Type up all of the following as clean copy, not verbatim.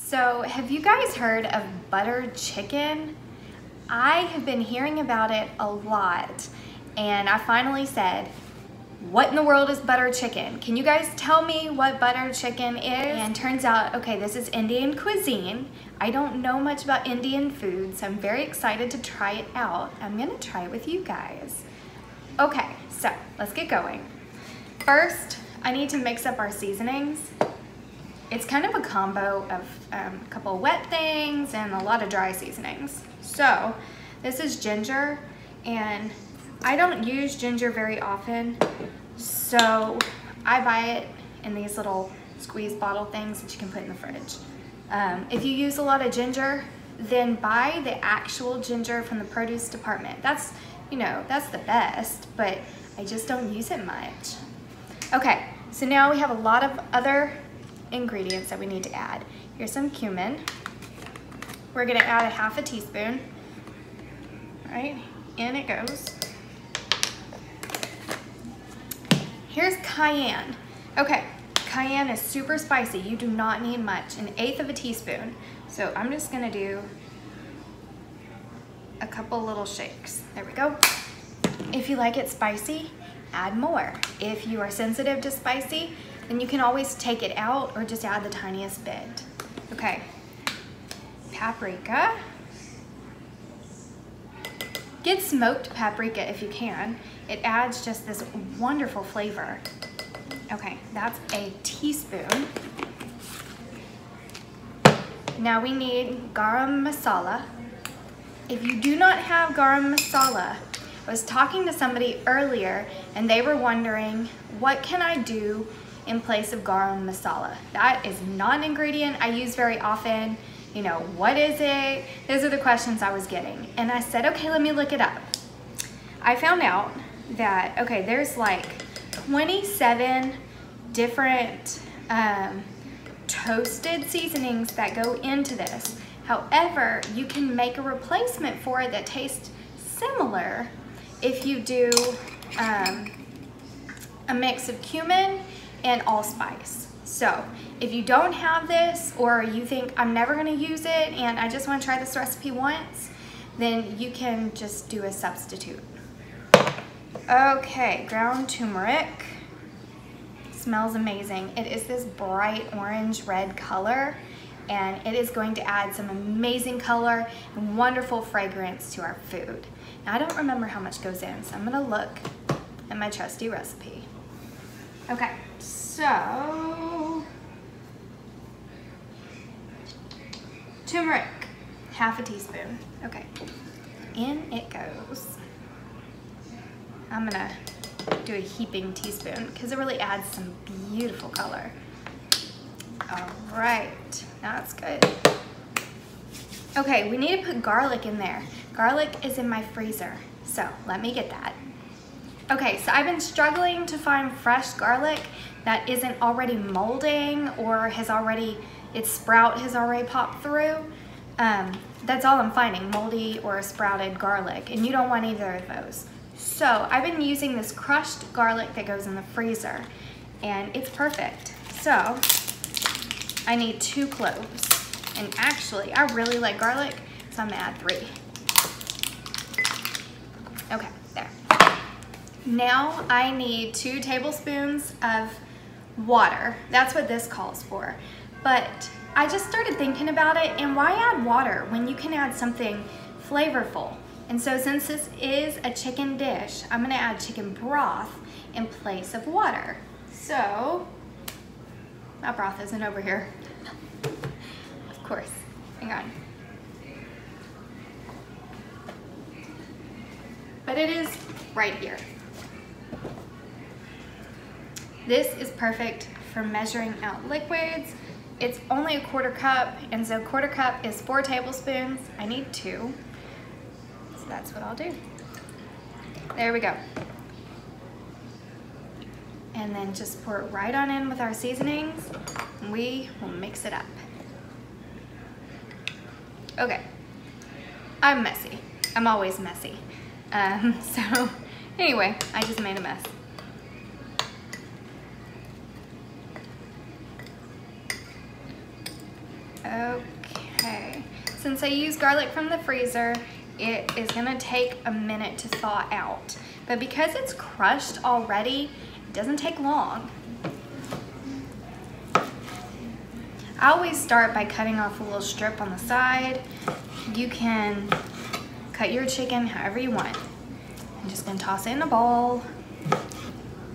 So have you guys heard of buttered chicken? I have been hearing about it a lot, and I finally said, what in the world is buttered chicken? Can you guys tell me what buttered chicken is? And turns out, okay, this is Indian cuisine. I don't know much about Indian food, so I'm very excited to try it out. I'm gonna try it with you guys. Okay, so let's get going. First, I need to mix up our seasonings. It's kind of a combo of a couple of wet things and a lot of dry seasonings. So this is ginger, and I don't use ginger very often, so I buy it in these little squeeze bottle things that you can put in the fridge. If you use a lot of ginger, then buy the actual ginger from the produce department. That's, you know, that's the best, but I just don't use it much. Okay, so now we have a lot of other ingredients that we need to add. Here's some cumin. We're gonna add a half a teaspoon. All right, in it goes. Here's cayenne. Okay, cayenne is super spicy. You do not need much, 1/8 of a teaspoon. So I'm just gonna do a couple little shakes. There we go. If you like it spicy, add more. If you are sensitive to spicy, then you can always take it out or just add the tiniest bit. Okay, paprika. Get smoked paprika if you can. It adds just this wonderful flavor. Okay, that's a teaspoon. Now we need garam masala. If you do not have garam masala, I was talking to somebody earlier and they were wondering, what can I do in place of garam masala? That is not an ingredient I use very often. You know, what is it? Those are the questions I was getting. And I said, okay, let me look it up. I found out that, okay, there's like 27 different toasted seasonings that go into this. However, you can make a replacement for it that tastes similar if you do a mix of cumin and allspice. So if you don't have this, or you think I'm never gonna use it and I just wanna try this recipe once, then you can just do a substitute. Okay, ground turmeric. Smells amazing. It is this bright orange red color, and it is going to add some amazing color and wonderful fragrance to our food. Now I don't remember how much goes in, so I'm gonna look at my trusty recipe. Okay, so turmeric, half a teaspoon. Okay, in it goes. I'm gonna do a heaping teaspoon because it really adds some beautiful color. All right, that's good. Okay, we need to put garlic in there. Garlic is in my freezer, so let me get that. Okay, so I've been struggling to find fresh garlic that isn't already molding or its sprout has already popped through. That's all I'm finding, moldy or sprouted garlic, and you don't want either of those. So I've been using this crushed garlic that goes in the freezer, and it's perfect. So I need 2 cloves, and actually I really like garlic, so I'm gonna add 3. Okay, there. Now I need 2 tablespoons of water. That's what this calls for. But I just started thinking about it, and why add water when you can add something flavorful? And so since this is a chicken dish, I'm gonna add chicken broth in place of water. So, my broth isn't over here. Of course, hang on. But it is right here. This is perfect for measuring out liquids. It's only a 1/4 cup, and so 1/4 cup is 4 tablespoons. I need 2. So that's what I'll do. There we go. And then just pour it right on in with our seasonings, and we will mix it up. Okay, I'm messy. I'm always messy. So anyway, I just made a mess. Okay, since I use garlic from the freezer, it is gonna take a minute to thaw out. But because it's crushed already, it doesn't take long. I always start by cutting off a little strip on the side. You can cut your chicken however you want. I'm just gonna toss it in a bowl.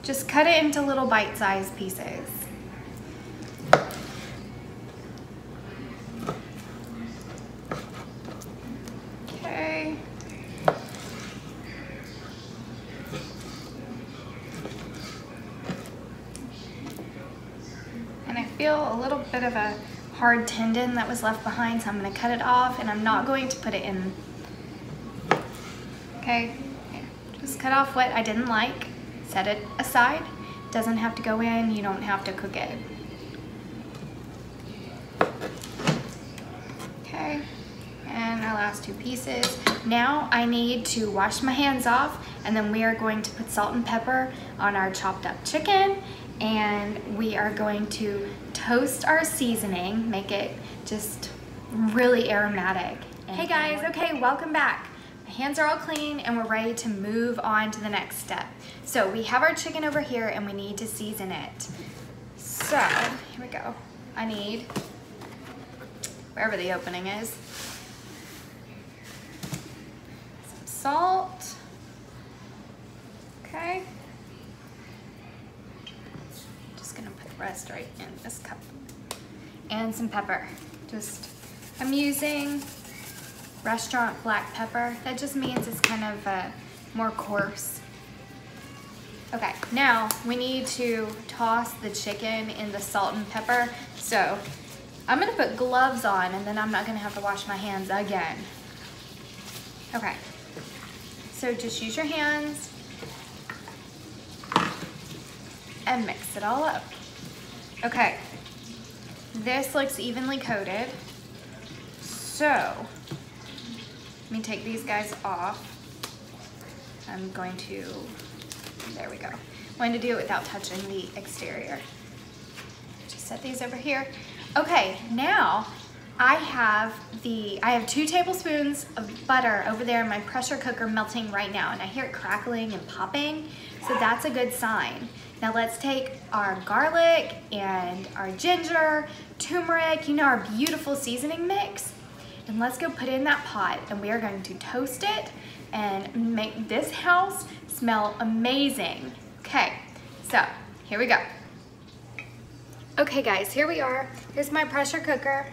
Just cut it into little bite-sized pieces. Okay. And I feel a little bit of a hard tendon that was left behind, so I'm gonna cut it off, and I'm not going to put it in. Okay, just cut off what I didn't like. Set it aside. Doesn't have to go in, you don't have to cook it. Okay, and our last two pieces. Now I need to wash my hands off, and then we are going to put salt and pepper on our chopped up chicken, and we are going to toast our seasoning, make it just really aromatic. Hey guys, okay, welcome back. My hands are all clean and we're ready to move on to the next step. So we have our chicken over here and we need to season it. So, here we go. I need, wherever the opening is, some salt. Okay. Just gonna put the rest right in this cup. And some pepper. I'm using restaurant black pepper. That just means it's kind of more coarse. Okay, now we need to toss the chicken in the salt and pepper. So I'm gonna put gloves on and then I'm not gonna have to wash my hands again. Okay, so just use your hands and mix it all up. Okay, this looks evenly coated. So, let me take these guys off. I'm going to, there we go. I'm going to do it without touching the exterior. Just set these over here. Okay, now I have 2 tablespoons of butter over there in my pressure cooker melting right now, and I hear it crackling and popping, so that's a good sign. Now let's take our garlic and our ginger, turmeric, you know, our beautiful seasoning mix, and let's go put it in that pot, and we are going to toast it and make this house smell amazing. Okay, so here we go. Okay guys, here we are. Here's my pressure cooker,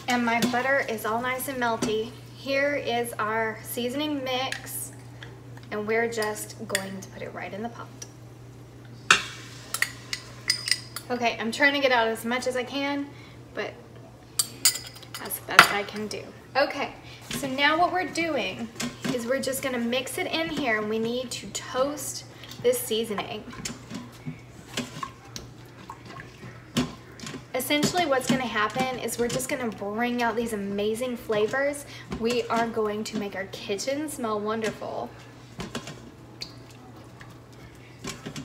and my butter is all nice and melty. Here is our seasoning mix, and we're just going to put it right in the pot. Okay, I'm trying to get out as much as I can, but that's the best I can do. Okay, so now what we're doing is we're just gonna mix it in here, and we need to toast this seasoning. Essentially what's gonna happen is we're just gonna bring out these amazing flavors. We are going to make our kitchen smell wonderful.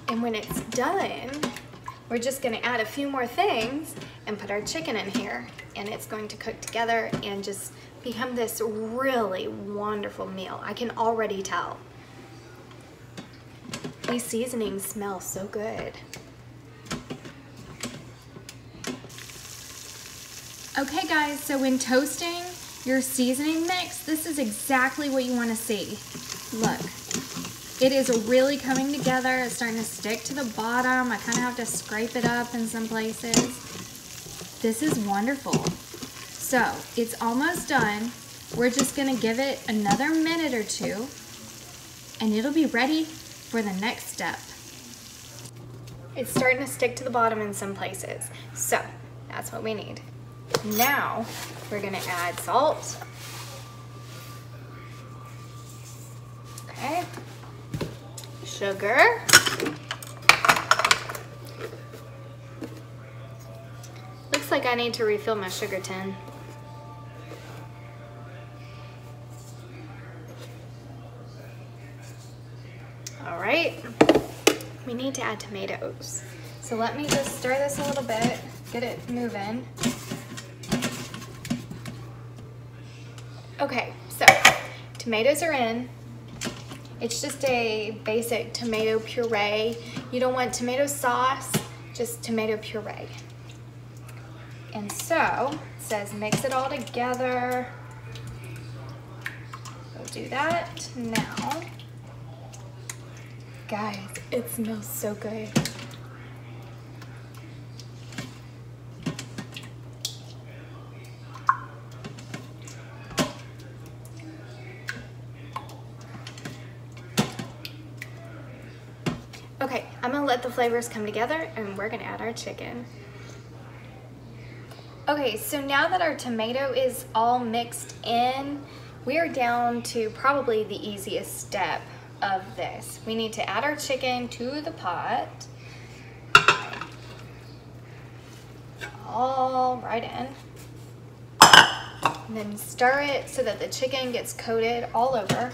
And when it's done, we're just gonna add a few more things and put our chicken in here, and it's going to cook together and just become this really wonderful meal. I can already tell. These seasonings smell so good. Okay guys, so when toasting your seasoning mix, this is exactly what you want to see. Look, it is really coming together. It's starting to stick to the bottom. I kind of have to scrape it up in some places. This is wonderful. So it's almost done. We're just gonna give it another minute or two, and it'll be ready for the next step. It's starting to stick to the bottom in some places, so that's what we need. Now we're gonna add salt. Okay. Sugar. Looks like I need to refill my sugar tin. All right, we need to add tomatoes. So let me just stir this a little bit, get it moving. Okay, so tomatoes are in. It's just a basic tomato puree. You don't want tomato sauce, just tomato puree. And so, it says mix it all together. We'll do that now. Guys, it smells so good. Okay, I'm gonna let the flavors come together and we're gonna add our chicken. Okay, so now that our tomato is all mixed in, we are down to probably the easiest step of this. We need to add our chicken to the pot. All right in. And then stir it so that the chicken gets coated all over.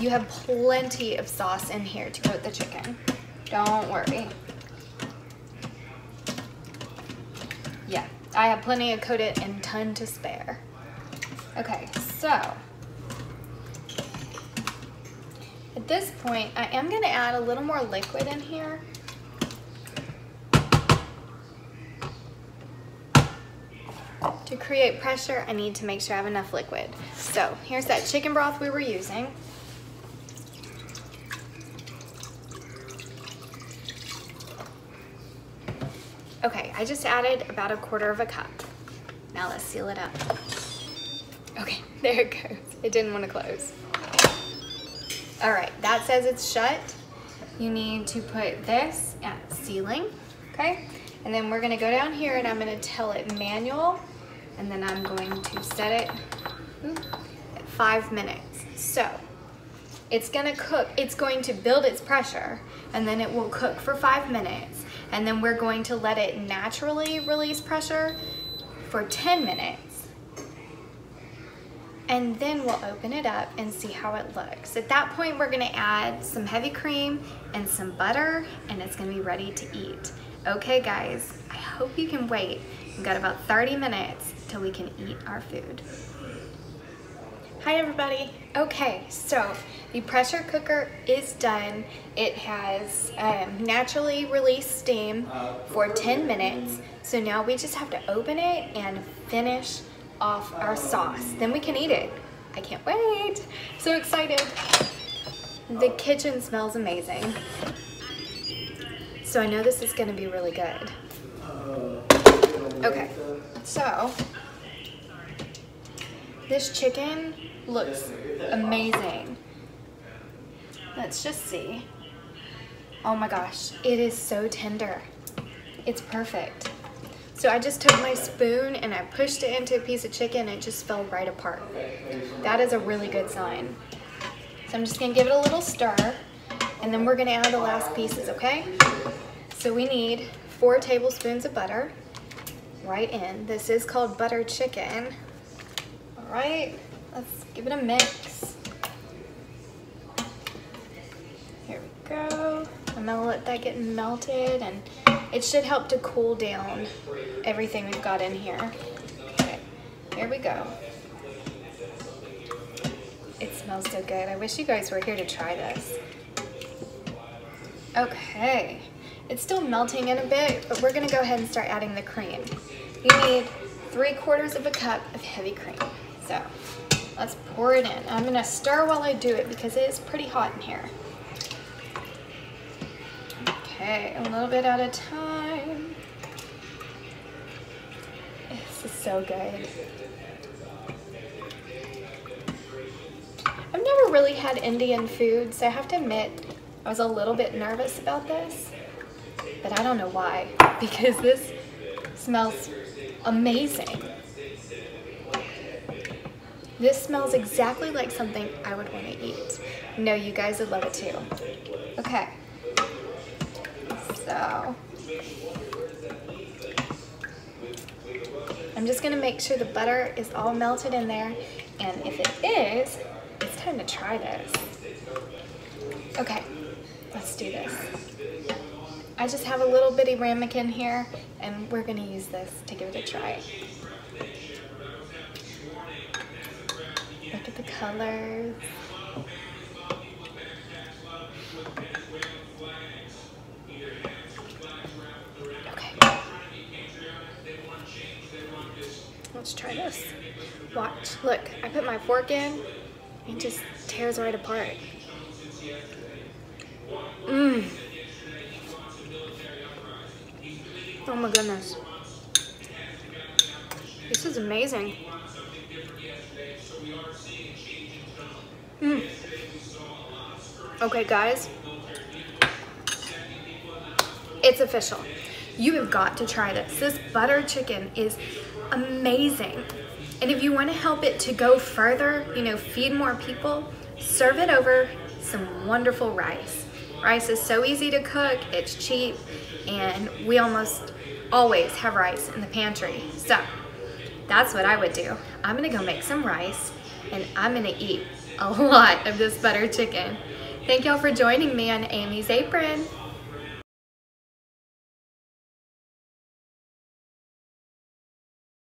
You have plenty of sauce in here to coat the chicken. Don't worry. Yeah, I have plenty to coat it and ton to spare. Okay, so at this point, I am gonna add a little more liquid in here. To create pressure, I need to make sure I have enough liquid. So here's that chicken broth we were using. Okay, I just added about 1/4 cup. Now let's seal it up. Okay, there it goes. It didn't want to close. All right, that says it's shut. You need to put this at sealing, okay? And then we're gonna go down here and I'm gonna tell it manual, and then I'm going to set it at 5 minutes. So it's gonna cook, it's going to build its pressure, and then it will cook for 5 minutes. And then we're going to let it naturally release pressure for 10 minutes. And then we'll open it up and see how it looks. At that point, we're gonna add some heavy cream and some butter, and it's gonna be ready to eat. Okay, guys, I hope you can wait. We've got about 30 minutes till we can eat our food. Hi, everybody. Okay, so the pressure cooker is done. It has naturally released steam for 10 minutes. So now we just have to open it and finish off our sauce. Then we can eat it. I can't wait. So excited. The kitchen smells amazing. So I know this is gonna be really good. Okay, so this chicken looks amazing. Let's just see. Oh my gosh, it is so tender. It's perfect. So I just took my spoon and I pushed it into a piece of chicken and it just fell right apart. That is a really good sign. So I'm just gonna give it a little stir, and then we're gonna add the last pieces, okay? So we need 4 tablespoons of butter right in. This is called butter chicken. All right, let's give it a mix. Here we go. I'm gonna let that get melted, and it should help to cool down everything we've got in here. Okay, here we go. It smells so good. I wish you guys were here to try this. Okay, it's still melting in a bit, but we're gonna go ahead and start adding the cream. You need 3/4 cup of heavy cream. So let's pour it in. I'm gonna stir while I do it because it is pretty hot in here. Okay, a little bit at a time. This is so good. I've never really had Indian food, so I have to admit I was a little bit nervous about this, but I don't know why, because this smells amazing. This smells exactly like something I would want to eat. I know you guys would love it too. Okay. So I'm just gonna make sure the butter is all melted in there, and if it is, it's time to try this. Okay, let's do this. I just have a little bitty ramekin here, and we're gonna use this to give it a try. Look at the colors. Okay. Let's try this. Watch. Look, I put my fork in and it just tears right apart. Mmm. Oh my goodness. This is amazing. Mm. Okay, guys. It's official. You have got to try this. This butter chicken is amazing. And if you want to help it to go further, you know, feed more people, serve it over some wonderful rice. Rice is so easy to cook, it's cheap, and we almost always have rice in the pantry. So that's what I would do. I'm gonna go make some rice and I'm gonna eat a lot of this butter chicken. Thank y'all for joining me on Amy's Apron.